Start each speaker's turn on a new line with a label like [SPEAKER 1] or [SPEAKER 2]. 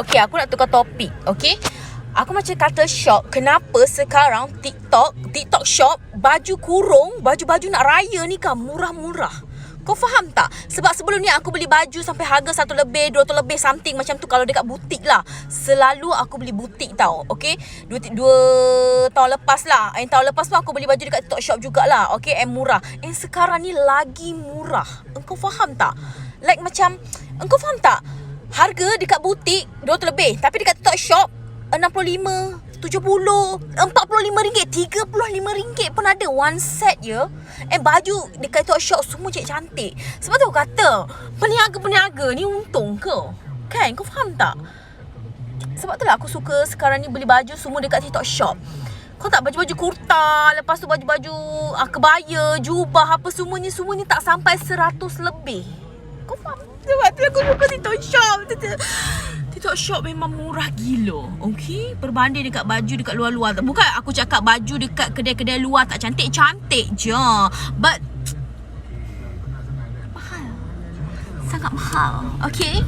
[SPEAKER 1] Okay, aku nak tukar topik. Okay, aku macam kata shock. Kenapa sekarang TikTok shop, baju kurung, baju-baju nak raya ni kan murah-murah. Kau faham tak? Sebab sebelum ni aku beli baju sampai harga 1 lebih, 2 lebih something macam tu kalau dekat butik lah. Selalu aku beli butik tau. Okay, 2 tahun lepas lah. Tahun lepas tu aku beli baju dekat TikTok shop jugalah. Okay, and murah. And sekarang ni lagi murah. Engkau faham tak? Like macam, engkau faham tak? Harga dekat butik 2 lebih, tapi dekat TikTok shop 65, 70, RM45, RM35 pun ada. One set je. Baju dekat TikTok shop semua cantik. Sebab tu aku kata, peniaga-peniaga ni untung ke? Kan? Kau faham tak? Sebab tu lah aku suka sekarang ni beli baju semua dekat TikTok shop. Kau tak baju-baju kurta, lepas tu baju-baju kebaya, jubah, apa semuanya tak sampai 100 lebih. Kau faham? Sebab tu aku suka TikTok shop. TikTok shop memang murah gila. Okay, berbanding dekat baju dekat luar-luar. Bukan aku cakap baju dekat kedai-kedai luar tak cantik. Cantik je, but mahal. Sangat mahal. Okay,